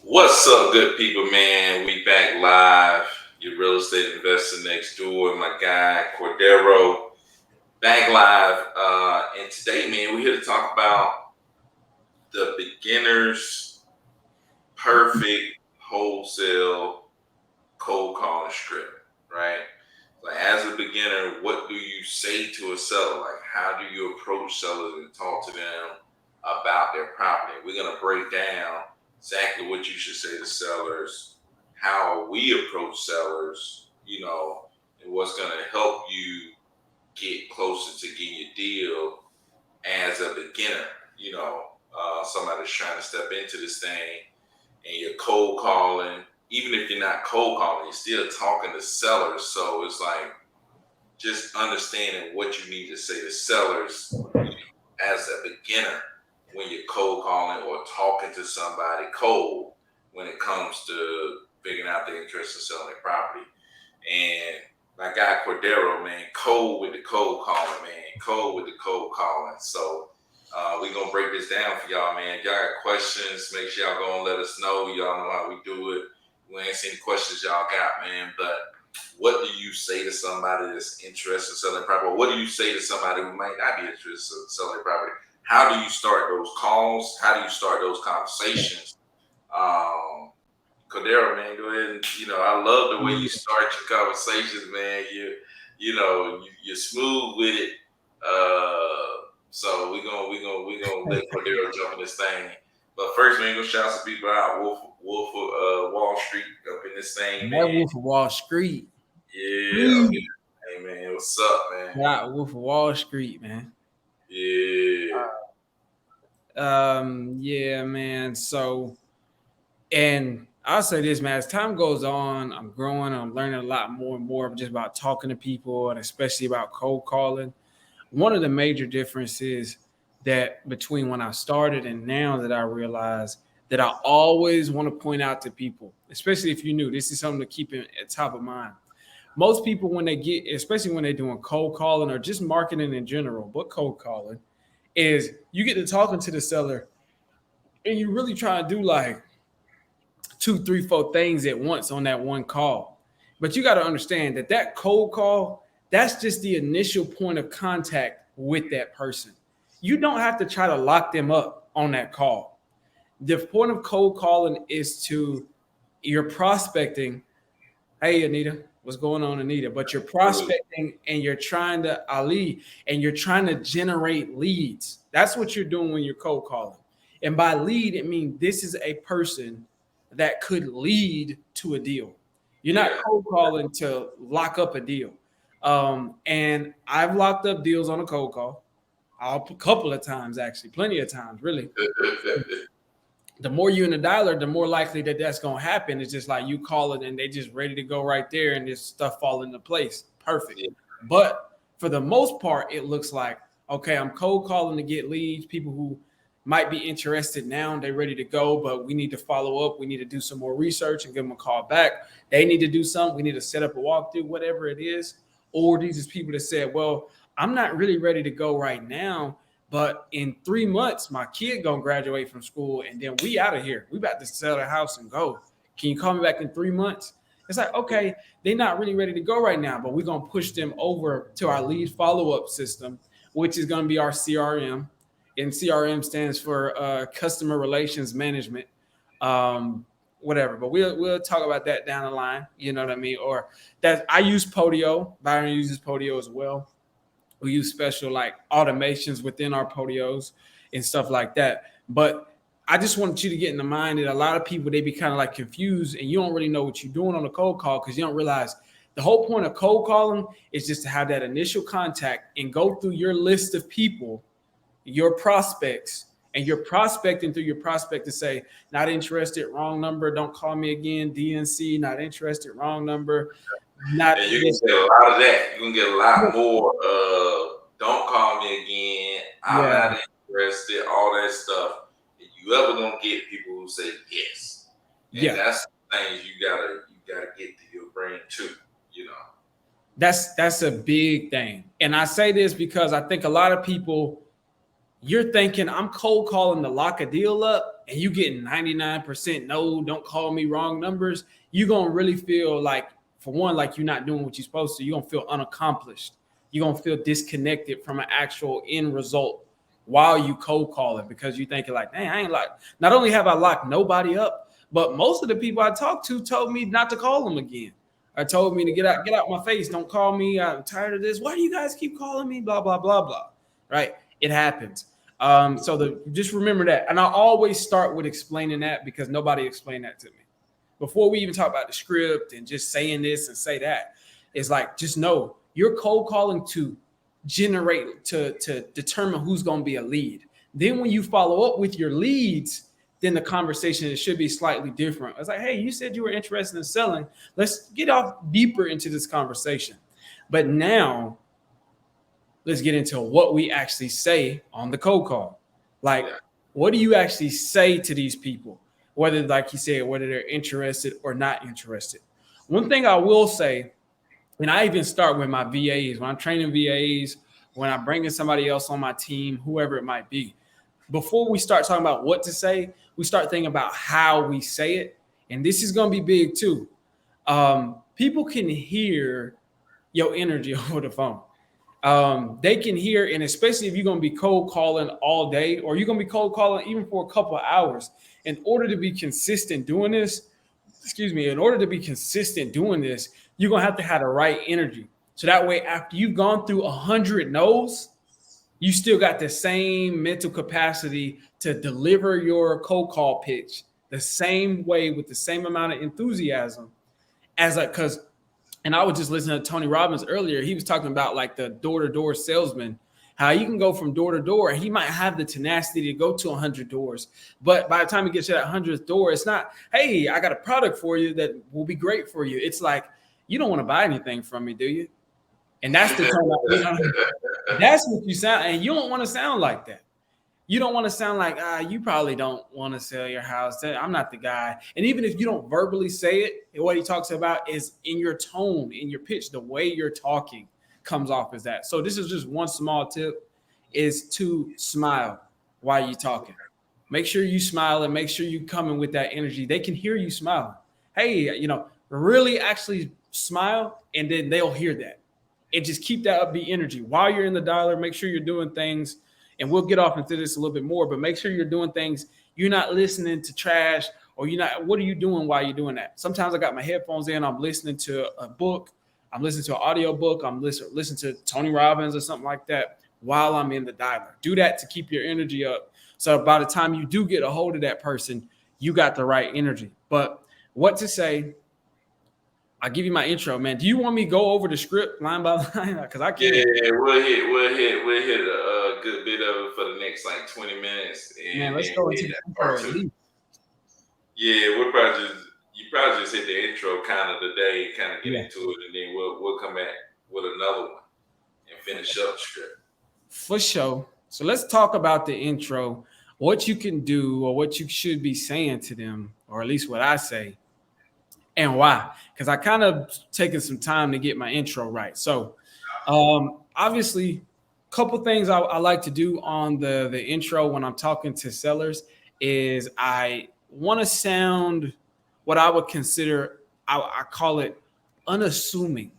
What's up, good people, man? We back live. Your real estate investor next door, my guy Cordero, back live. And today, man, we're here to talk about the beginner's perfect wholesale cold calling strip, right? Like as a beginner, what do you say to a seller? Like how do you approach sellers and talk to them about their property? We're gonna break down exactly what you should say to sellers, how we approach sellers, and what's gonna help you get closer to getting your deal as a beginner. Somebody that's trying to step into this thing and you're cold calling. Even if you're not cold calling, you're still talking to sellers. So it's like just understanding what you need to say to sellers as a beginner when you're cold calling or talking to somebody cold when it comes to figuring out their interest in selling their property. And my guy Cordero, man, cold with the cold calling, man, cold with the cold calling. So we're gonna break this down for y'all, man. If y'all got questions, make sure y'all go and let us know. Y'all know how we do it. We ain't seen any questions y'all got, man. But what do you say to somebody that's interested in selling property? What do you say to somebody who might not be interested in selling property? How do you start those calls? How do you start those conversations? Um, Cordero, man, go ahead and I love the way you start your conversations, man. You're smooth with it. So we gonna let Cordero jump in this thing. But first, man, gonna shout some people out. Wolf of Wall Street up in this thing, That man. Wolf of Wall Street. Yeah, up in Mm. this thing, man. What's up, man? That Wolf of Wall Street, man. Yeah. Yeah, man. So, and I'll say this, man. As time goes on, I'm growing. I'm learning a lot more and more just about talking to people, and especially about cold calling. One of the major differences that between when I started and now that I realize that I always want to point out to people, especially if you're new, this is something to keep at top of mind. Most people, when they get, especially when they're doing cold calling or just marketing in general, but cold calling, is you get to talking to the seller and you really try to do like two, three, four things at once on that one call. But you got to understand that that cold call, that's just the initial point of contact with that person. You don't have to try to lock them up on that call. The point of cold calling is to you're prospecting. Hey, Anita, what's going on, Anita? But you're prospecting and you're trying to Ali and you're trying to generate leads. That's what you're doing when you're cold calling. And by lead, it means this is a person that could lead to a deal. You're not Yeah. cold calling to lock up a deal. And I've locked up deals on a cold call a couple of times, actually, plenty of times, really. The more you in the dialer, the more likely that that's going to happen. It's just like you call it and they just ready to go right there and this stuff fall into place. Perfect. Yeah. But for the most part, it looks like, okay, I'm cold calling to get leads, people who might be interested now, they're ready to go, but we need to follow up. We need to do some more research and give them a call back. They need to do something. We need to set up a walkthrough, whatever it is. Or these is people that said, well, I'm not really ready to go right now, but in 3 months, my kid gonna graduate from school, and then we out of here. We about to sell the house and go. Can you call me back in 3 months? It's like, okay, they're not really ready to go right now, but we're gonna push them over to our lead follow-up system, which is gonna be our CRM. And CRM stands for customer relations management. Whatever, but we'll talk about that down the line. You know what I mean? Or that I use Podio. Byron uses Podio as well. We use special like automations within our podios and stuff like that. But I just want you to get in the mind that a lot of people they be kind of like confused and you don't really know what you're doing on a cold call because you don't realize the whole point of cold calling is just to have that initial contact and go through your list of people, your prospects, and you're prospecting through your prospect to say, not interested, wrong number, don't call me again, DNC, not interested, wrong number, not And you can this. get a lot of that. You can get a lot more don't call me again. I'm Yeah, not interested, all that stuff. And you ever gonna get people who say yes. And yeah. that's the things you gotta get to your brain too, you know. That's a big thing. And I say this because I think a lot of people you're thinking I'm cold calling to lock a deal up and you getting 99% no, don't call me, wrong numbers, you're gonna really feel like, for one, like you're not doing what you're supposed to. You're gonna feel unaccomplished. You're gonna feel disconnected from an actual end result while you cold calling, because you're thinking like, dang, I ain't like, not only have I locked nobody up, but most of the people I talked to told me not to call them again. I told me to get out my face. Don't call me. I'm tired of this. Why do you guys keep calling me? Blah, blah, blah, blah. Right? It happens. Just remember that. And I always start with explaining that, because nobody explained that to me. Before we even talk about the script and just saying this and say that, it's like, just know you're cold calling to to determine who's going to be a lead. Then when you follow up with your leads, then the conversation, it should be slightly different. It's like, hey, you said you were interested in selling. Let's get off deeper into this conversation. But now let's get into what we actually say on the cold call. Like, what do you actually say to these people? Whether, like you said, whether they're interested or not interested. One thing I will say, and I even start with my VAs, when I'm training VAs, when I'm bringing somebody else on my team, whoever it might be, before we start talking about what to say, we start thinking about how we say it. And this is going to be big too. People can hear your energy over the phone. They can hear, and especially if you're going to be cold calling all day, or you're going to be cold calling even for a couple of hours, in order to be consistent doing this, in order to be consistent doing this, you're going to have the right energy. So that way, after you've gone through 100 no's, you still got the same mental capacity to deliver your cold call pitch the same way, with the same amount of enthusiasm as like, because, and I was just listening to Tony Robbins earlier. He was talking about like the door-to-door salesman, how you can go from door to door, and he might have the tenacity to go to 100 doors. But by the time he gets to that 100th door, it's not, hey, I got a product for you that will be great for you. It's like, you don't want to buy anything from me, do you? And that's the tone. That's what you sound, and you don't want to sound like that. You don't want to sound like, you probably don't want to sell your house. I'm not the guy. And even if you don't verbally say it, what he talks about is in your tone, in your pitch, the way you're talking comes off as that. So this is just one small tip, is to smile while you're talking. Make sure you smile and make sure you come in with that energy. They can hear you smiling. Hey, really actually smile, and then they'll hear that. And just keep that upbeat energy while you're in the dialer. Make sure you're doing things, and we'll get off into this a little bit more, but make sure you're doing things. You're not listening to trash, or what are you doing while you're doing that? Sometimes I got my headphones in, I'm listening to a book, I'm listening to an audio book, I'm listening to Tony Robbins or something like that while I'm in the dialer. Do that to keep your energy up. So by the time you do get a hold of that person, you got the right energy. But what to say, I'll give you my intro, man. Do you want me to go over the script line by line? Because I can't. Yeah, we'll hit a good bit of it for the next like 20 minutes, and Man, let's then go we into hit the that intro part at two. least. Yeah, you probably just hit the intro kind of today, kind of get into it, and then we'll come back with another one and finish up the script. For sure. So let's talk about the intro, what you can do or what you should be saying to them, or at least what I say, and why. Because I kind of taken some time to get my intro right. So obviously, a couple things I like to do on the intro when I'm talking to sellers is I want to sound what I would consider, I call it unassuming.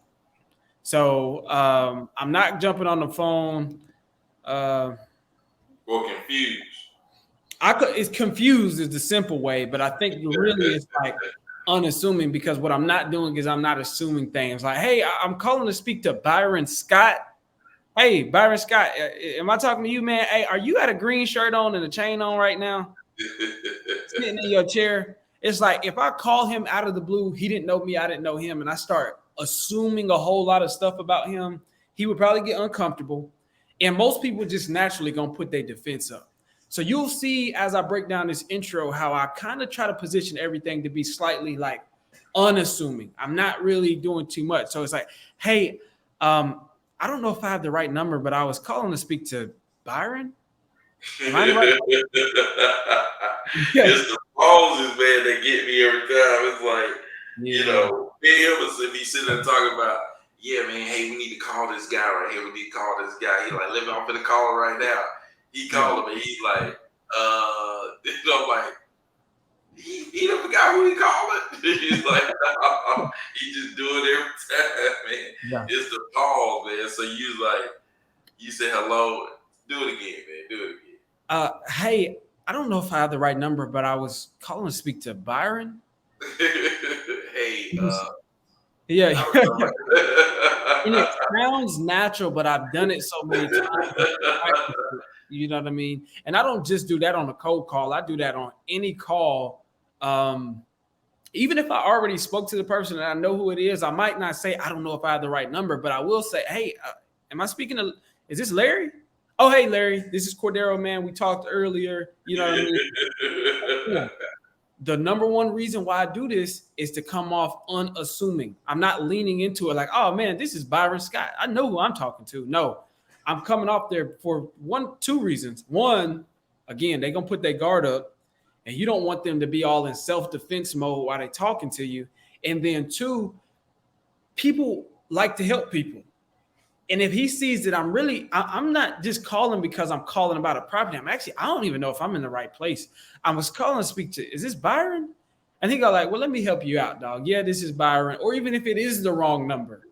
So I'm not jumping on the phone. Or confused. It's confused is the simple way, but I think really it's like unassuming, because what I'm not doing is I'm not assuming things like, hey, I'm calling to speak to Byron Scott. Hey, Byron Scott, am I talking to you, man? Hey, are you got a green shirt on and a chain on right now? Sitting in your chair. It's like, if I call him out of the blue, he didn't know me, I didn't know him, and I start assuming a whole lot of stuff about him, he would probably get uncomfortable. And most people just naturally gonna put their defense up. So you'll see as I break down this intro how I kind of try to position everything to be slightly like unassuming. I'm not really doing too much. So it's like, hey, I don't know if I have the right number, but I was calling to speak to Byron. Am I right? It's the pauses, man, that get me every time. It's like, if he's sitting there talking about, yeah, man, hey, we need to call this guy right here. We need to call this guy. He's like, let me off in the call right now. He Yeah. called him and he's like, I'm like, he done forgot who he called it. He's like, no, he just do it every time, man. Yeah. It's the pause, man. So you say hello, do it again, man. Do it again. Hey, I don't know if I have the right number, but I was calling to speak to Byron. Hey, Yeah, I and it remember. sounds natural, but I've done it so many times that I practice it. You know what I mean? And I don't just do that on a cold call. I do that on any call. Um, Even if I already spoke to the person and I know who it is, I might not say I don't know if I have the right number, but I will say, "Hey, am I speaking to? Is this Larry? Oh, hey, Larry, this is Cordero, man. We talked earlier. You know what I mean? Yeah. The number one reason why I do this is to come off unassuming. I'm not leaning into it like, oh man, this is Byron Scott. I know who I'm talking to. No, I'm coming off there for two reasons. One, again, they're gonna put their guard up, and you don't want them to be all in self-defense mode while they're talking to you. And then two, people like to help people. And if he sees that I'm not just calling because I'm calling about a property. I don't even know if I'm in the right place. I was calling to speak to, is this Byron? And he go like, well, let me help you out, dog. Yeah, this is Byron. Or even if it is the wrong number,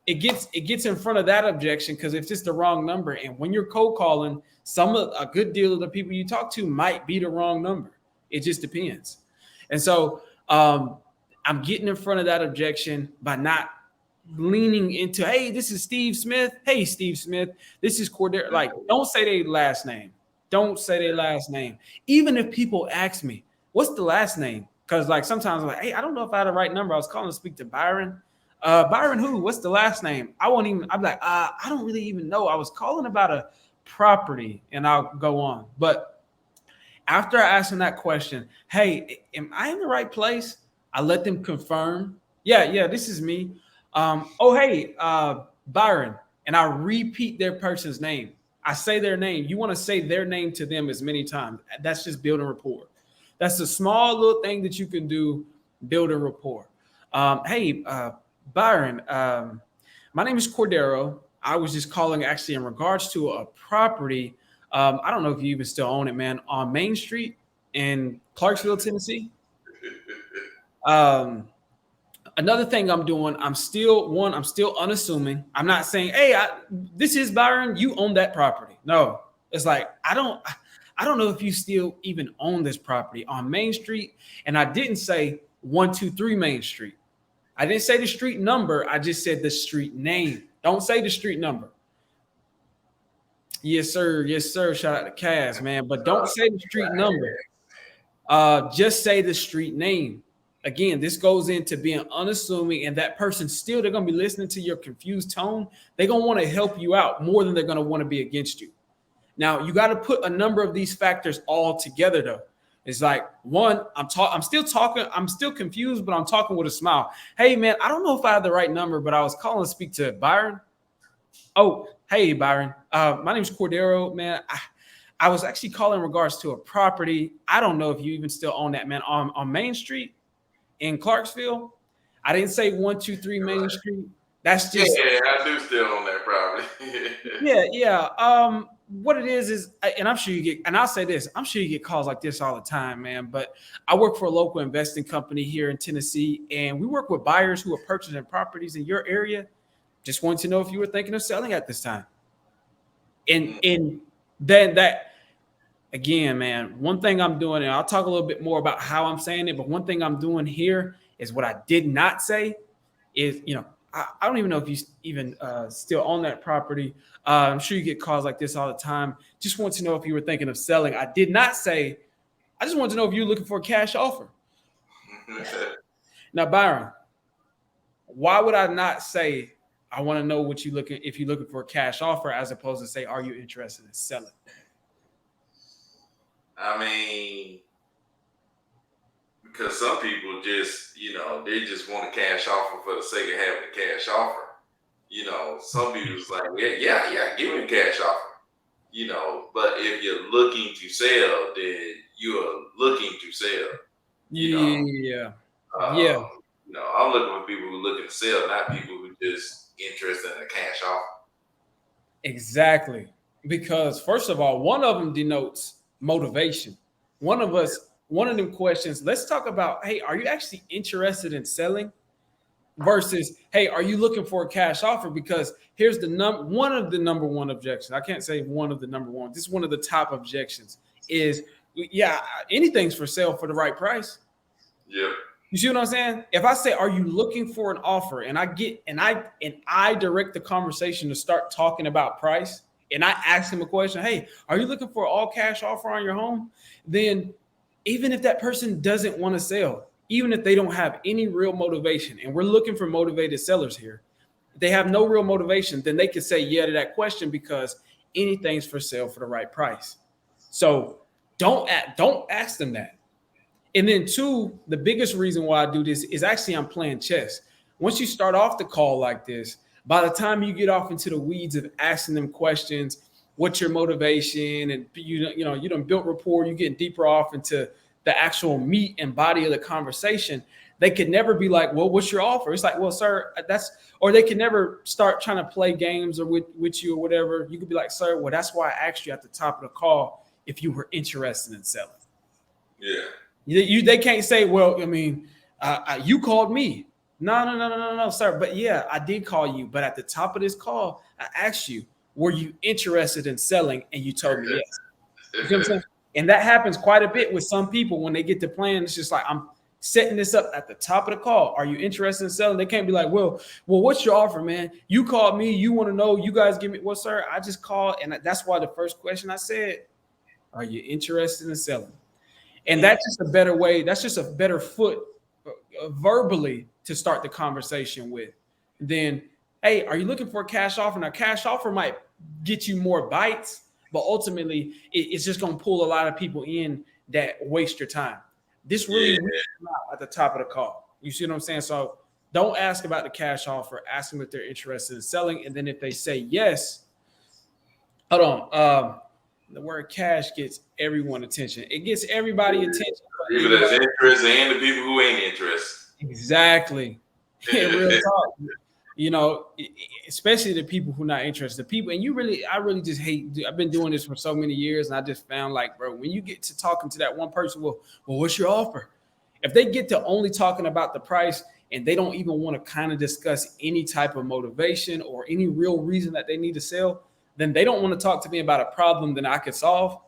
it gets in front of that objection because if it's the wrong number, and when you're cold calling, a good deal of the people you talk to might be the wrong number. It just depends. And so I'm getting in front of that objection by not leaning into, hey, this is Steve Smith. Hey, Steve Smith, this is Cordero. Like, don't say their last name. Don't say their last name. Even if people ask me, what's the last name? Because like sometimes I'm like, hey, I don't know if I had the right number. I was calling to speak to Byron. Byron who? What's the last name? I'm like, I don't really even know. I was calling about a property, and I'll go on. But after I ask them that question, hey, am I in the right place? I let them confirm. Yeah, this is me. Oh, hey, Byron. And I repeat their person's name. I say their name. You want to say their name to them as many times. That's just building rapport. That's a small little thing that you can do, building rapport. Hey, Byron, my name is Cordero. I was just calling actually in regards to a property. I don't know if you even still own it, man, on Main Street in Clarksville, Tennessee. Um, Another thing I'm doing, I'm still unassuming. I'm not saying, hey, this is Byron, you own that property. No, it's like I don't know if you still even own this property on Main Street. And I didn't say 123 Main Street. I didn't say the street number. I just said the street name. Don't say the street number. Yes, sir. Yes, sir. Shout out to Kaz, man. But don't say the street number. Just say the street name. Again, this goes into being unassuming, and that person still, they're going to be listening to your confused tone. They're going to want to help you out more than they're going to want to be against you. Now, you got to put a number of these factors all together, though. It's like, one, I'm still talking, I'm still confused, but I'm talking with a smile. Hey, man, I don't know if I have the right number, but I was calling to speak to Byron. Oh, hey, Byron. My name is Cordero, man. I was actually calling in regards to a property. I don't know if you even still own that, man, on Main Street in Clarksville. I didn't say 123 Main Street. That's just, Yeah, I do still own that property. yeah. What it is, and I'm sure you get, and I'll say this, I'm sure you get calls like this all the time, man. But I work for a local investing company here in Tennessee, and we work with buyers who are purchasing properties in your area. Just wanted to know if you were thinking of selling at this time. And then that, again, man, one thing I'm doing, and I'll talk a little bit more about how I'm saying it, but one thing I'm doing here is what I did not say is, I don't even know if you even still own that property. I'm sure you get calls like this all the time. Just want to know if you were thinking of selling. I did not say, I just want to know if you're looking for a cash offer. Now, Byron, why would I not say, I want to know if you're looking for a cash offer, as opposed to say, are you interested in selling? I mean, because some people just, they just want a cash offer for the sake of having a cash offer. Some people's like, yeah, give me a cash offer. But if you're looking to sell, then you're looking to sell. Yeah. Yeah. I'm looking for people who are looking to sell, not people who just interested in a cash offer. Exactly. Because first of all, one of them denotes motivation. One of them questions, let's talk about, hey, are you actually interested in selling? Versus, hey, are you looking for a cash offer? Because here's one of the number one objections. I can't say one of the number one. This is one of the top objections is, yeah, anything's for sale for the right price. Yeah. You see what I'm saying? If I say, "Are you looking for an offer?" and I direct the conversation to start talking about price, and I ask him a question, "Hey, are you looking for an all cash offer on your home?" Then, even if that person doesn't want to sell, even if they don't have any real motivation, and we're looking for motivated sellers here, if they have no real motivation, then they can say yeah to that question because anything's for sale for the right price. So don't ask them that. And then two, the biggest reason why I do this is actually I'm playing chess. Once you start off the call like this, by the time you get off into the weeds of asking them questions, what's your motivation, and you done built rapport, you getting deeper off into the actual meat and body of the conversation. They could never be like, well, what's your offer? It's like, well, sir, that's, or they can never start trying to play games or with you or whatever. You could be like, sir, well, that's why I asked you at the top of the call if you were interested in selling. Yeah. They can't say, well, I mean, you called me. No, sir. But yeah, I did call you. But at the top of this call, I asked you, were you interested in selling? And you told me yes. You see what I'm saying? And that happens quite a bit with some people when they get to plan. It's just like, I'm setting this up at the top of the call. Are you interested in selling? They can't be like, well, what's your offer, man? You called me. You want to know? You guys give me, well, sir, I just called. And that's why the first question I said, are you interested in selling? And that's just a better way. That's just a better foot verbally to start the conversation with. Then, hey, are you looking for a cash offer? Now, cash offer might get you more bites, but ultimately, it's just going to pull a lot of people in that waste your time. This really reaches them out at the top of the call. You see what I'm saying? So don't ask about the cash offer. Ask them if they're interested in selling, and then if they say yes, hold on. The word cash gets everyone attention. It gets everybody attention. People that's interested and the people who ain't interested. Exactly. Real talk. You know, especially the people who are not interested. People, and I really just hate. I've been doing this for so many years, and I just found like, bro, when you get to talking to that one person, well, what's your offer? If they get to only talking about the price and they don't even want to kind of discuss any type of motivation or any real reason that they need to sell, then they don't want to talk to me about a problem that I could solve.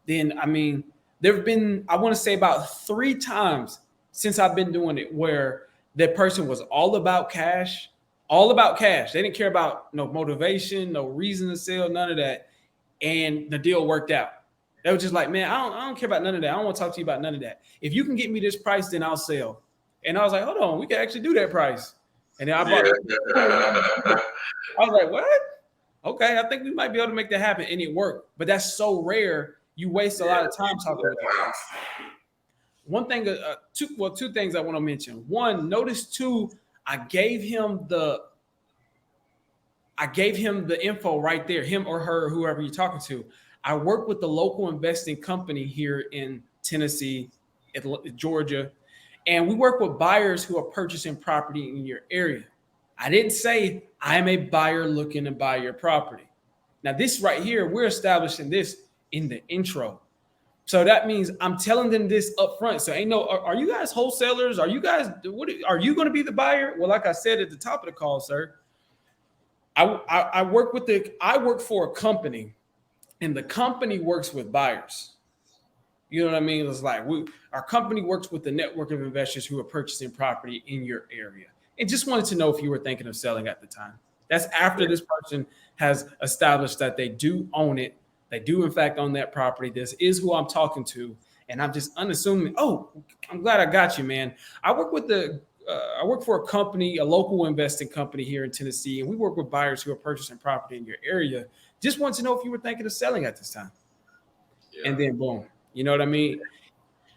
Then, I mean, there have been, I want to say about 3 times since I've been doing it where that person was all about cash, all about cash. They didn't care about no motivation, no reason to sell, none of that. And the deal worked out. They were just like, man, I don't care about none of that. I don't want to talk to you about none of that. If you can get me this price, then I'll sell. And I was like, hold on, we can actually do that price. And then I bought I was like, what? Okay, I think we might be able to make that happen, and it worked. But that's so rare. You waste a lot of time talking with them. One thing, two things I want to mention. One, notice too, I gave him the info right there, him or her, whoever you're talking to. I work with the local investing company here in Tennessee, Georgia, and we work with buyers who are purchasing property in your area. I didn't say I'm a buyer looking to buy your property. Now, this right here, we're establishing this in the intro. So that means I'm telling them this up front. So ain't no, are you guys wholesalers? Are you are you going to be the buyer? Well, like I said at the top of the call, sir, I work for a company, and the company works with buyers. You know what I mean? It's like our company works with the network of investors who are purchasing property in your area. And just wanted to know if you were thinking of selling at the time. That's after this person has established that they do own it. They do, in fact, own that property. This is who I'm talking to. And I'm just unassuming. Oh, I'm glad I got you, man. I work for a company, a local investing company here in Tennessee, and we work with buyers who are purchasing property in your area. Just want to know if you were thinking of selling at this time. Yeah. And then boom. You know what I mean?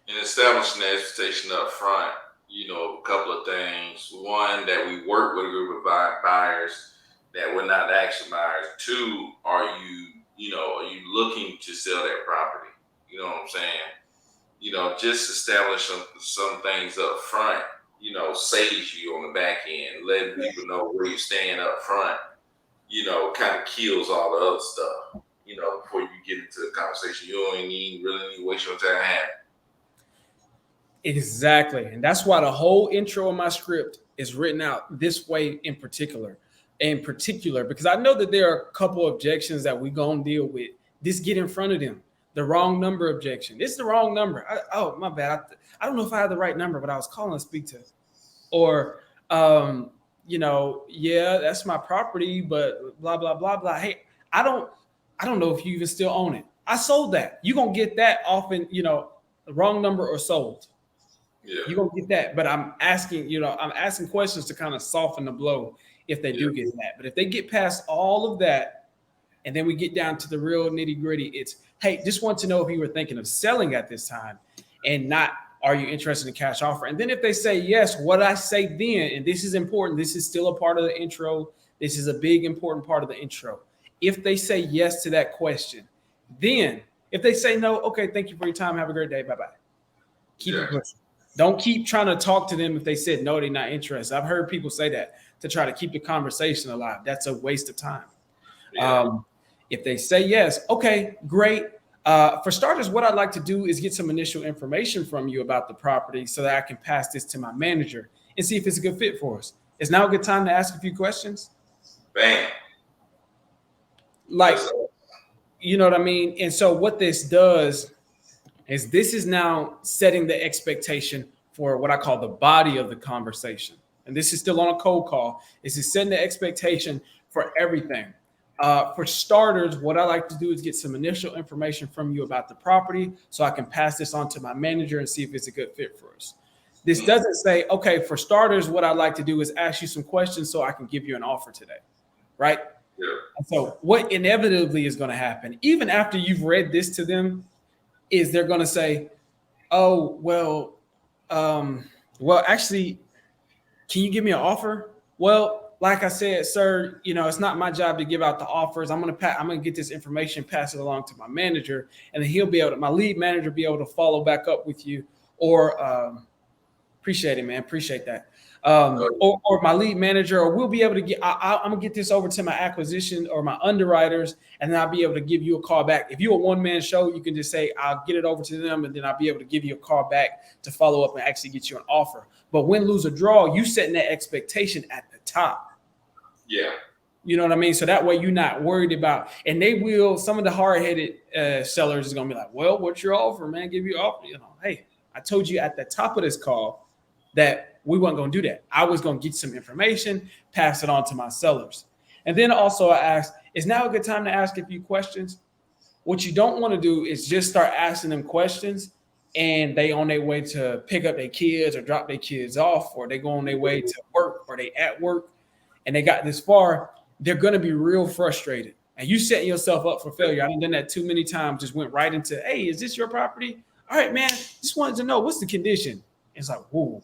And establishing the expectation up front, a couple of things. One, that we work with a group of buyers, that we're not actual buyers. Two, are you looking to sell that property? You know what I'm saying? Just establish some things up front, saves you on the back end, letting people know where you stand up front, kind of kills all the other stuff. before you get into the conversation. You don't really need to waste your time. Exactly. And that's why the whole intro of my script is written out this way in particular, because I know that there are a couple objections that we're going to deal with. Just get in front of them. The wrong number objection. This is the wrong number. Oh, my bad. I don't know if I had the right number, but I was calling to speak to. Or, yeah, that's my property, but blah, blah, blah, blah. Hey, I don't know if you even still own it. I sold that. You're going to get that often, the wrong number or sold. Yeah. You're gonna get that, but I'm asking questions to kind of soften the blow if they do get that. But if they get past all of that, and then we get down to the real nitty gritty, it's hey, just want to know if you were thinking of selling at this time, and not are you interested in cash offer? And then if they say yes, what I say then, and this is important, this is still a part of the intro. This is a big important part of the intro. If they say yes to that question, then if they say no, okay, thank you for your time. Have a great day. Bye bye. Keep it pushing. Don't keep trying to talk to them if they said no, they're not interested. I've heard people say that to try to keep the conversation alive. That's a waste of time. Yeah. If they say yes, okay, great. For starters, what I'd like to do is get some initial information from you about the property so that I can pass this to my manager and see if it's a good fit for us. Is now a good time to ask a few questions? Bam. Like, you know what I mean? And so what this does is this is now setting the expectation for what I call the body of the conversation. And this is still on a cold call. This is setting the expectation for everything. For starters, what I like to do is get some initial information from you about the property so I can pass this on to my manager and see if it's a good fit for us. This doesn't say, okay, for starters, what I'd like to do is ask you some questions so I can give you an offer today, right? Yeah. And so what inevitably is going to happen, even after you've read this to them, is they're going to say, oh, well, actually, can you give me an offer? Well, like I said, sir, it's not my job to give out the offers. I'm going to get this information, pass it along to my manager, and then my lead manager be able to follow back up with you. Or appreciate it, man. Appreciate that. Or my lead manager, or we'll be able to I'm gonna get this over to my acquisition or my underwriters, and then I'll be able to give you a call back. If you're a one-man show, you can just say, I'll get it over to them, and then I'll be able to give you a call back to follow up and actually get you an offer. But win, lose, or draw, you setting that expectation at the top. Yeah. You know what I mean? So that way you're not worried about, and some of the hard-headed sellers is gonna be like, well, what's your offer, man? Give you an offer. Hey, I told you at the top of this call that we weren't going to do that. I was going to get some information, pass it on to my sellers. And then also I asked, is now a good time to ask a few questions? What you don't want to do is just start asking them questions and they on their way to pick up their kids or drop their kids off, or they go on their way to work, or they at work and they got this far. They're going to be real frustrated. And you setting yourself up for failure. I've done that too many times. Just went right into, hey, is this your property? All right, man. Just wanted to know, what's the condition? It's like, whoa,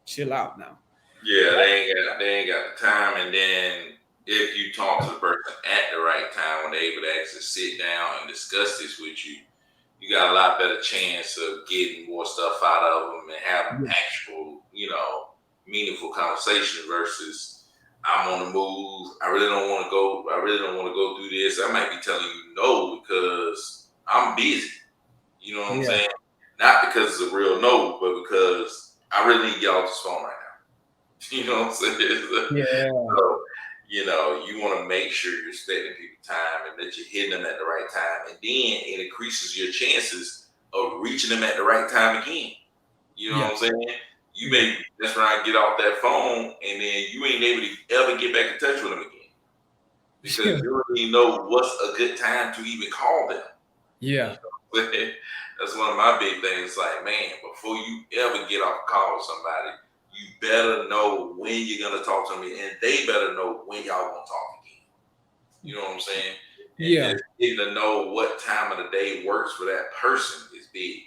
chill out now. Yeah, they ain't got the time. And then if you talk to the person at the right time when they're able to actually sit down and discuss this with you, you got a lot better chance of getting more stuff out of them and having actual, meaningful conversation versus I'm on the move. I really don't want to go do this. I might be telling you no because I'm busy. You know what I'm saying? Not because it's a real no, but because I really need to get off this phone right now. You know what I'm saying? Yeah. So, you want to make sure you're spending people time and that you're hitting them at the right time. And then it increases your chances of reaching them at the right time again. You know what I'm saying? You may just try to get off that phone and then you ain't able to ever get back in touch with them again. Because you don't even know what's a good time to even call them. Yeah. That's one of my big things. Like, man, before you ever get off a call with somebody, you better know when you're gonna talk to them, and they better know when y'all gonna talk again. You know what I'm saying? And getting to know what time of the day works for that person is big.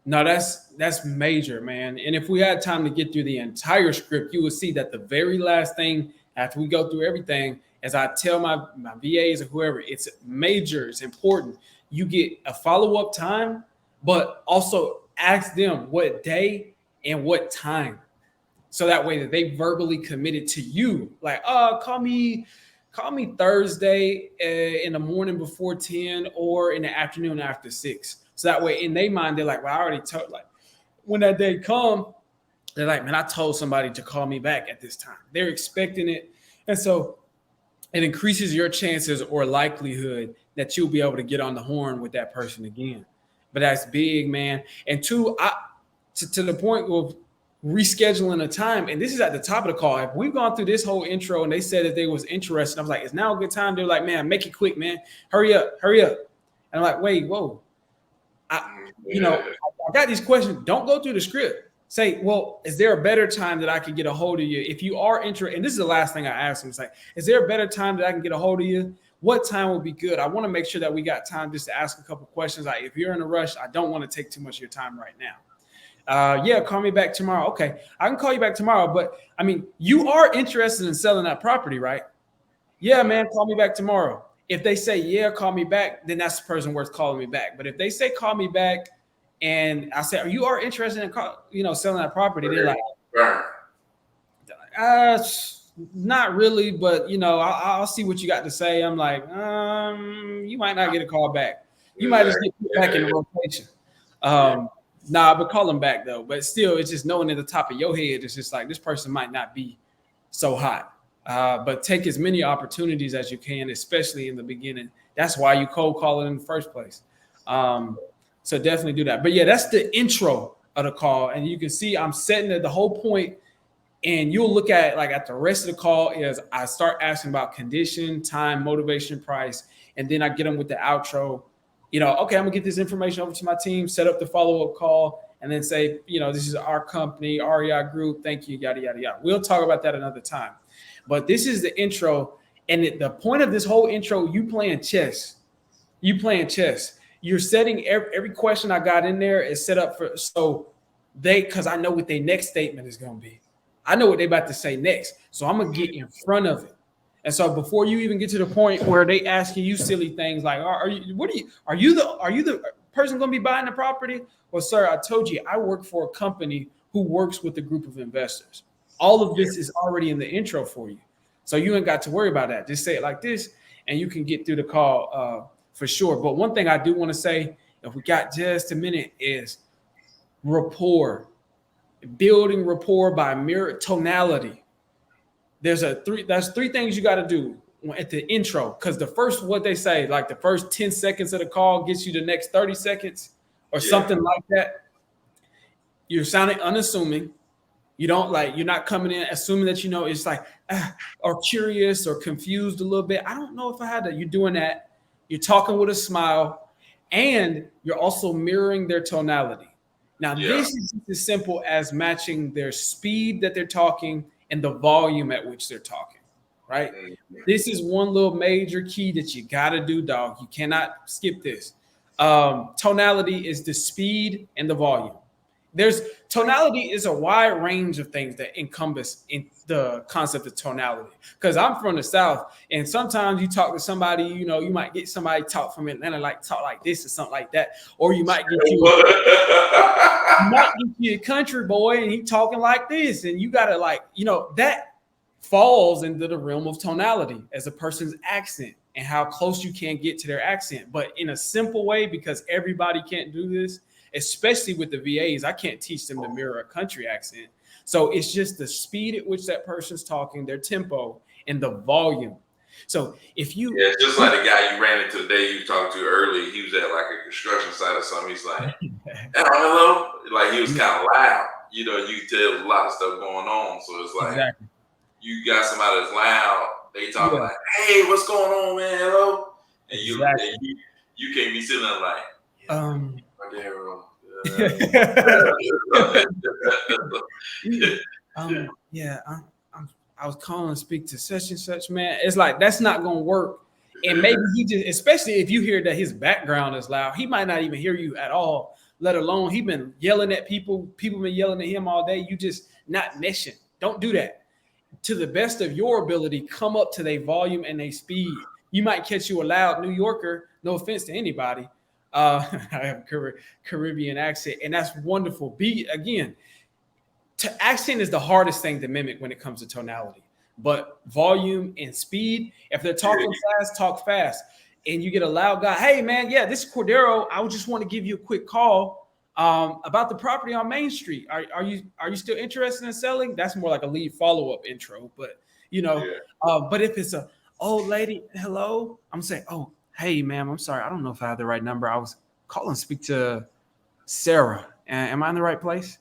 No, that's major, man. And if we had time to get through the entire script, you would see that the very last thing after we go through everything, as I tell my VAs or whoever, it's major, it's important. You get a follow-up time, but also ask them what day and what time. So that way that they verbally committed to you. Like, call me call me Thursday in the morning before 10 or in the afternoon after 6. So that way in their mind, they're like, well, I already told, like, when that day come, they're like, man, I told somebody to call me back at this time. They're expecting it. And so it increases your chances or likelihood that you'll be able to get on the horn with that person again. But that's big, man. And two, to the point of rescheduling a time, and this is at the top of the call. If we've gone through this whole intro and they said that they was interested, I was like, it's now a good time. They're like, man, make it quick, man. Hurry up, hurry up. And I'm like, wait, whoa. I got these questions. Don't go through the script. Say, well, is there a better time that I can get a hold of you? If you are interested, and this is the last thing I asked them, it's like, is there a better time that I can get a hold of you? What time would be good? I want to make sure that we got time just to ask a couple questions. Like, if you're in a rush, I don't want to take too much of your time right now. Yeah, call me back tomorrow. Okay, I can call you back tomorrow. But I mean, you are interested in selling that property, right? Yeah, man, call me back tomorrow. If they say, yeah, call me back, then that's the person worth calling me back. But if they say, call me back, and I say, you are interested in, selling that property, they're like, not really, but, I'll see what you got to say. I'm like, you might not get a call back. You might just get put back in the rotation. But call them back, though. But still, it's just knowing at the top of your head, it's just like, this person might not be so hot. But take as many opportunities as you can, especially in the beginning. That's why you cold call it in the first place. So definitely do that. But yeah, that's the intro of the call. And you can see I'm setting the whole point, and you'll look at the rest of the call is I start asking about condition, time, motivation, price, and then I get them with the outro. Okay, I'm gonna get this information over to my team, set up the follow-up call, and then say, this is our company, REI Group. Thank you, yada, yada, yada. We'll talk about that another time. But this is the intro. And the point of this whole intro, you playing chess. You're setting every question I got in there is set up because I know what their next statement is going to be. I know what they're about to say next. So I'm going to get in front of it. And so before you even get to the point where they asking you silly things like, are you the person going to be buying the property? Well, sir, I told you I work for a company who works with a group of investors. All of this is already in the intro for you. So you ain't got to worry about that. Just say it like this, and you can get through the call for sure. But one thing I do want to say, if we got just a minute, is rapport. Building rapport by mirror tonality. There's three things you got to do at the intro, because the first, what they say, like the first 10 seconds of the call gets you the next 30 seconds or something like that. You're sounding unassuming. You're not coming in assuming that it's like or curious or confused a little bit. I don't know if I had that. You're doing that. You're talking with a smile, and you're also mirroring their tonality. Now, this is as simple as matching their speed that they're talking and the volume at which they're talking, right? This is one little major key that you got to do, dog. You cannot skip this. Tonality is the speed and the volume. Tonality is a wide range of things that encompass in the concept of tonality. Because I'm from the South, and sometimes you talk to somebody, you might get somebody talk from Atlanta, talk like this or something like that, or you might get you a country boy and he talking like this, and you gotta that falls into the realm of tonality as a person's accent and how close you can get to their accent, but in a simple way, because everybody can't do this. Especially with the VAs, I can't teach them to mirror a country accent. So it's just the speed at which that person's talking, their tempo, and the volume. So if you... Yeah, it's just like the guy you ran into the day you talked to earlier. He was at a construction site or something. He's like, hello? He was kind of loud. You could tell there's a lot of stuff going on. So it's like, you got somebody that's loud. They talking like, hey, what's going on, man? Hello? And you can't be sitting there like... I was calling to speak to such and such, man. It's like, that's not going to work. And maybe he just, especially if you hear that his background is loud, he might not even hear you at all, let alone he been yelling at people. People been yelling at him all day. You just not meshing. Don't do that. To the best of your ability, come up to their volume and their speed. You might catch you a loud New Yorker. No offense to anybody. I have a Caribbean accent, and that's wonderful. Accent is the hardest thing to mimic when it comes to tonality. but volume and speed. If they're talking fast, talk fast. And you get a loud guy, hey man, yeah, this is Cordero. I would just want to give you a quick call about the property on Main Street. Are you still interested in selling? That's more like a lead follow-up intro. But but if it's a old lady, hello, I'm saying, oh, hey ma'am, I'm sorry, I don't know if I have the right number. I was calling to speak to Sarah. Am I in the right place?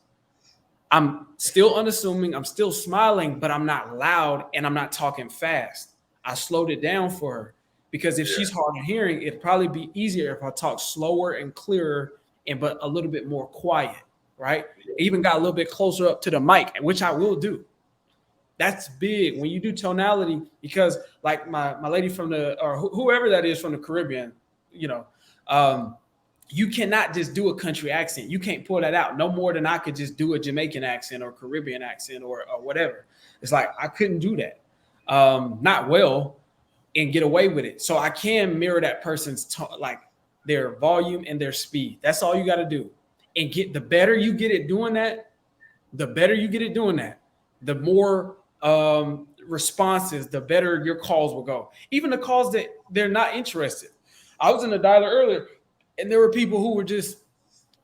I'm still unassuming. I'm still smiling, but I'm not loud and I'm not talking fast. I slowed it down for her because if she's hard of hearing, it'd probably be easier if I talk slower and clearer but a little bit more quiet, right? Even got a little bit closer up to the mic, which I will do. That's big when you do tonality, because like my lady from whoever that is from the Caribbean, you cannot just do a country accent. You can't pull that out no more than I could just do a Jamaican accent or Caribbean accent or whatever. It's like I couldn't do that, not well, and get away with it. So I can mirror that person's like their volume and their speed. That's all you got to do. And the better you get at doing that, the more responses, the better your calls will go. Even the calls that they're not interested. I was in a dialer earlier, and there were people who were just,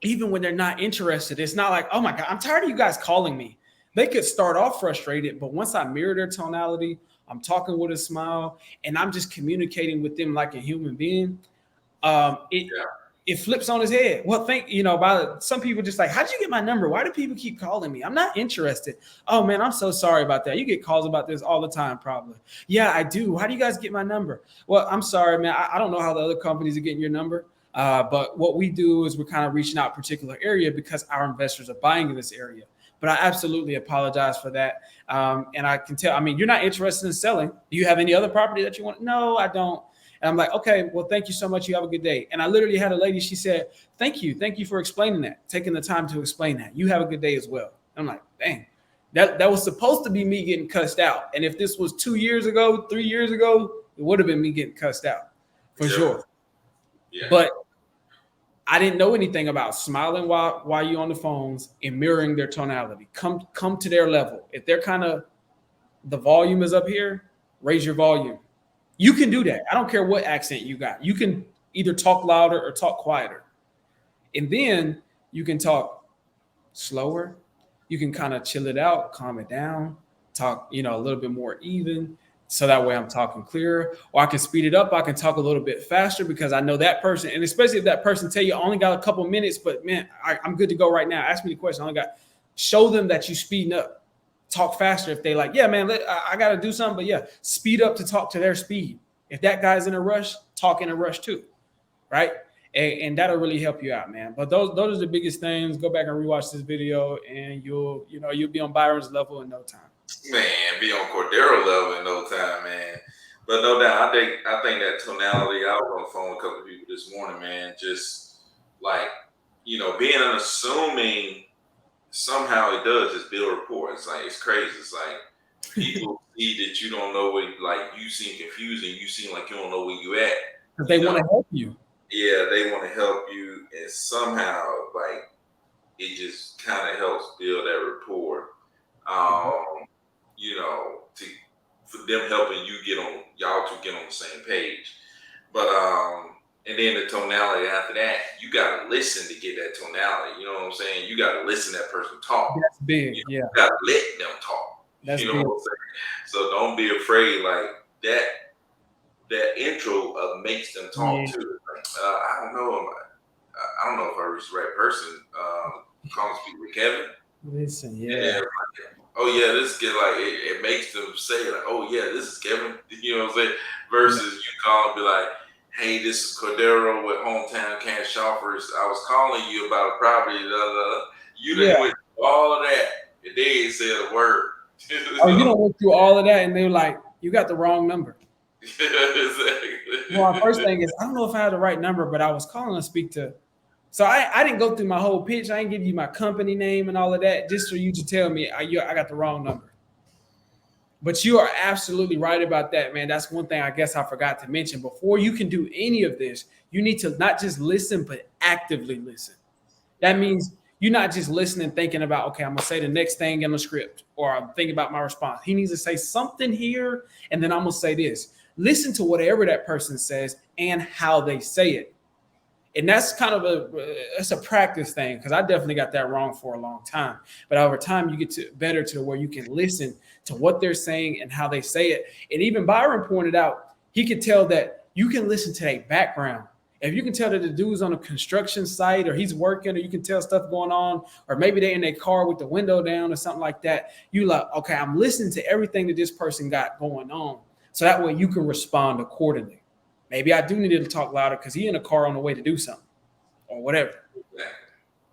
even when they're not interested, it's not like, oh my God, I'm tired of you guys calling me. They could start off frustrated, but once I mirror their tonality, I'm talking with a smile, and I'm just communicating with them like a human being. It flips on his head. Well, about some people just like, how did you get my number? Why do people keep calling me? I'm not interested. Oh man, I'm so sorry about that. You get calls about this all the time, probably. Yeah, I do. How do you guys get my number? Well, I'm sorry, man. I don't know how the other companies are getting your number. But what we do is we're kind of reaching out a particular area because our investors are buying in this area. But I absolutely apologize for that. And I can tell, you're not interested in selling. Do you have any other property that you want? No, I don't. And I'm like, okay, well, thank you so much. You have a good day. And I literally had a lady, she said, thank you for explaining that, taking the time to explain that. You have a good day as well. I'm like, dang, that was supposed to be me getting cussed out. And if this was 2 years ago, 3 years ago, it would have been me getting cussed out for sure. Yeah. But I didn't know anything about smiling while you're on the phones and mirroring their tonality. Come to their level. If they're the volume is up here, raise your volume. You can do that. I don't care what accent you got. You can either talk louder or talk quieter. And then you can talk slower. You can kind of chill it out, calm it down, talk, a little bit more even. So that way I'm talking clearer, or I can speed it up. I can talk a little bit faster because I know that person. And especially if that person tell you I only got a couple minutes, but man, I'm good to go right now. Ask me the question. Show them that you speeding up. Talk faster if they like, yeah, man, I got to do something. But yeah, speed up to talk to their speed. If that guy's in a rush, talk in a rush too, right? And that'll really help you out, man. But those are the biggest things. Go back and rewatch this video, and you'll be on Byron's level in no time. Man, be on Cordero level in no time, man. But no doubt, I think that tonality. I was on the phone with a couple of people this morning, man. Just like being unassuming. Somehow it does just build rapport. It's like, it's crazy. It's like people see that you don't know you seem confused and you seem like you don't know where you at. Because they want to help you. Yeah, they want to help you, and somehow it just kind of helps build that rapport. For them helping y'all to get on the same page. But and then the tonality after that, you gotta listen to get that tonality. You know what I'm saying? You gotta listen to that person talk. That's big. You gotta let them talk. That's big. What I'm saying? So don't be afraid. That intro makes them talk too. I don't know. I don't know if I reached the right person. Calling to speak with Kevin. Listen, oh yeah, this kid it makes them say oh yeah, this is Kevin. You know what I'm saying? Versus you call and be like, hey, this is Cordero with Hometown Cash Offers. I was calling you about a property. You didn't went through all of that, and they ain't said a word. You don't went through all of that, and they're like, you got the wrong number. Exactly. Well, our first thing is, I don't know if I had the right number, but I was calling to speak to. So I didn't go through my whole pitch. I didn't give you my company name and all of that, just for you to tell me I got the wrong number. But you are absolutely right about that, man. That's one thing I guess I forgot to mention. Before you can do any of this, you need to not just listen, but actively listen. That means you're not just listening, thinking about, okay, I'm gonna say the next thing in the script, or I'm thinking about my response. He needs to say something here, and then I'm gonna say this. Listen to whatever that person says and how they say it. And that's kind of a practice thing, because I definitely got that wrong for a long time. But over time, you get to better to where you can listen to what they're saying and how they say it. And even Byron pointed out, he could tell that you can listen to their background. If you can tell that the dude's on a construction site, or he's working, or you can tell stuff going on, or maybe they're in their car with the window down or something like that, you like, okay, I'm listening to everything that this person got going on. So that way you can respond accordingly. Maybe I do need to talk louder because he's in a car on the way to do something or whatever. Exactly.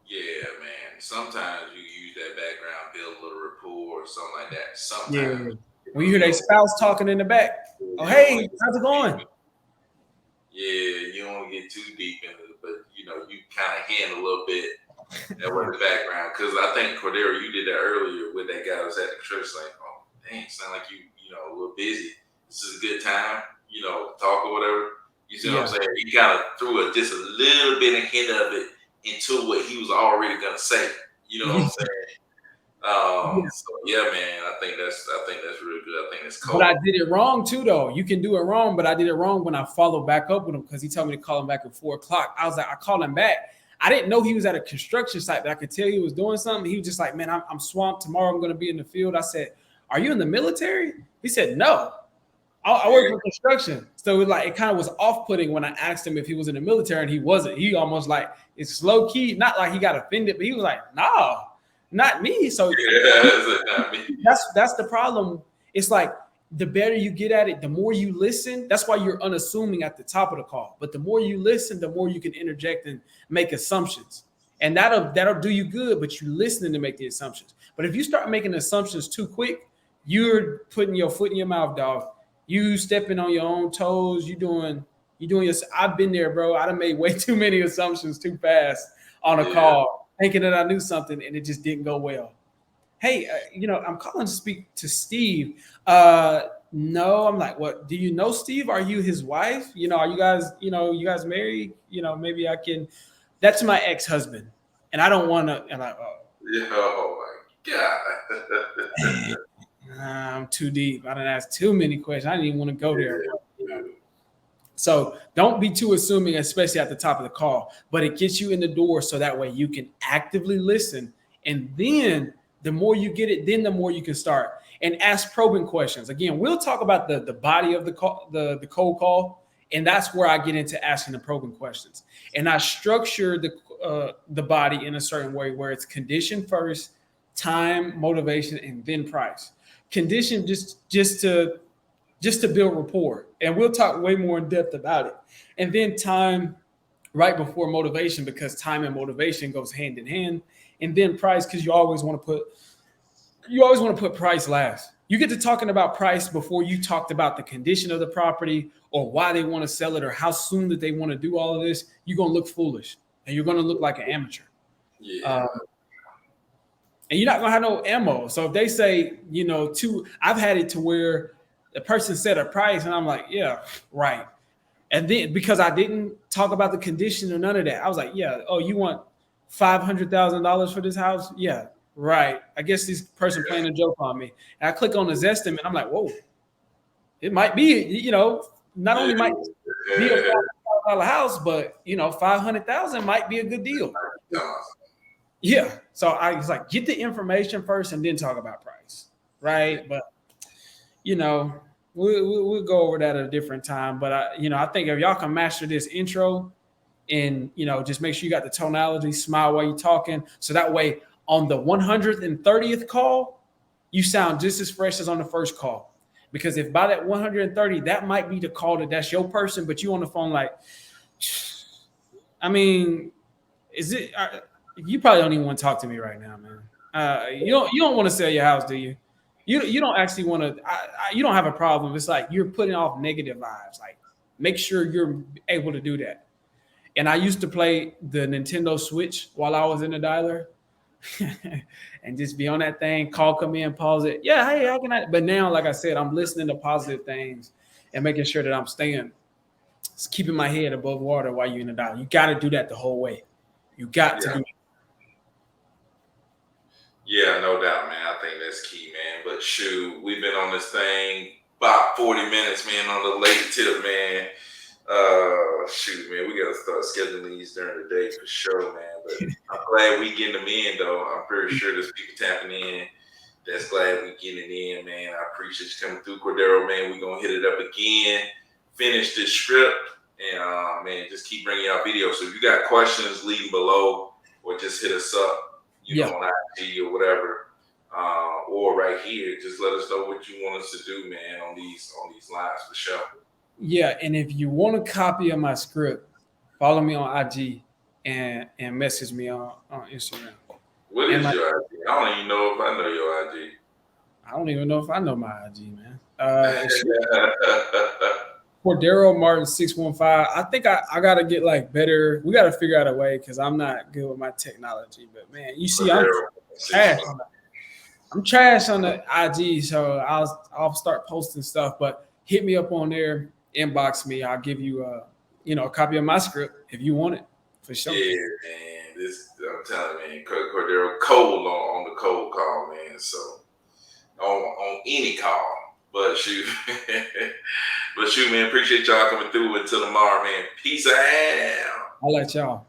Yeah, man. Sometimes you use that background, build a little rapport or something like that. Sometimes. Yeah. When you hear their spouse talking in the back, oh, hey, how's it going? Yeah, you don't get too deep into it, but you kind of hint a little bit at what the background. Because I think Cordero, you did that earlier with that guy who was at the church, like, oh, dang, sound like you a little busy. This is a good time, talk or whatever. You see what I'm saying? He kind of threw just a little bit of hint of it into what he was already gonna say. You know what I'm saying? So yeah, man, I think that's real good. I think that's cool. But I did it wrong too, though. You can do it wrong, but I did it wrong when I followed back up with him, because he told me to call him back at 4:00. I was like, I called him back. I didn't know he was at a construction site, but I could tell he was doing something. He was just like, man, I'm swamped. Tomorrow I'm going to be in the field. I said, are you in the military? He said, no. I work for construction. So it kind of was off-putting when I asked him if he was in the military, and he wasn't. He almost like, it's low key, not like he got offended, but he was like, no, not me. So not me. That's the problem. It's like the better you get at it, the more you listen. That's why you're unassuming at the top of the call. But the more you listen, the more you can interject and make assumptions. And that'll do you good, but you're listening to make the assumptions. But if you start making assumptions too quick, you're putting your foot in your mouth, dog. You stepping on your own toes. You doing your. I've been there, bro. I done made way too many assumptions too fast on a call, thinking that I knew something, and it just didn't go well. Hey, I'm calling to speak to Steve. No, I'm like, what? Do you know Steve? Are you his wife? Are you guys married? Maybe I can. That's my ex-husband, and I don't want to. And oh my God. I'm too deep. I didn't ask too many questions. I didn't even want to go there. So don't be too assuming, especially at the top of the call. But it gets you in the door, so that way you can actively listen. And then the more you get it, then the more you can start and ask probing questions. Again, we'll talk about the body of the call, the cold call, and that's where I get into asking the probing questions. And I structure the body in a certain way where it's condition first, time, motivation, and then price. Condition just to build rapport, and we'll talk way more in depth about it. And then time right before motivation, because time and motivation goes hand in hand. And then price, because you always want to put price last. You get to talking about price before you talked about the condition of the property, or why they want to sell it, or how soon that they want to do all of this. You're gonna look foolish, and you're gonna look like an amateur. And you're not gonna have no ammo. So if they say, I've had it to where the person said a price, and I'm like, yeah, right. And then because I didn't talk about the condition or none of that, I was like, yeah, oh, you want $500,000 for this house? Yeah, right. I guess this person playing a joke on me. And I click on the Zestimate, I'm like, whoa, it might be, not only might be a $500 house, but 500,000 might be a good deal. Yeah. So I was like, get the information first and then talk about price. Right. But, we'll go over that at a different time. But, I think if y'all can master this intro and, just make sure you got the tonality, smile while you're talking. So that way on the 130th call, you sound just as fresh as on the first call. Because if by that 130, that might be the call that's your person, but you on the phone like, I mean, is it? You probably don't even want to talk to me right now, man. You don't want to sell your house, do you? You don't actually want to. You don't have a problem. It's like you're putting off negative vibes. Like, make sure you're able to do that. And I used to play the Nintendo Switch while I was in the dialer, and just be on that thing. Call come in, pause it. Yeah, hey, how can I? But now, like I said, I'm listening to positive things and making sure that I'm keeping my head above water while you're in the dialer. You got to do that the whole way. You got to do it. Yeah, no doubt, man. I think that's key, man. But shoot, we've been on this thing about 40 minutes, man, on the late tip, man. Shoot, man, we gotta start scheduling these during the day for sure, man. But I'm glad we getting them in, though. I'm pretty sure there's people tapping in. That's glad we getting it in, man. I appreciate you coming through, Cordero, man. We gonna hit it up again, finish this script, and man, just keep bringing out videos. So if you got questions, leave them below, or just hit us up, Yeah. on IG or whatever, or right here. Just let us know what you want us to do, man, on these lives for sure. Yeah, and if you want a copy of my script, follow me on IG and message me on Instagram. What And is my, your IG? I don't even know if I know your IG. I don't even know if I know my IG, man. Cordero Martin 615. I think I gotta get like better. We gotta figure out a way because I'm not good with my technology. But man, you see, Cordero, trash on the I'm trash on the IG, so I'll start posting stuff. But hit me up on there, inbox me. I'll give you a copy of my script if you want it for sure. Yeah, man. This I'm telling you, man, Cordero cold on the cold call, man. So on any call. But shoot. But shoot, man, appreciate y'all coming through. Until tomorrow, man. Peace out. I'll let y'all.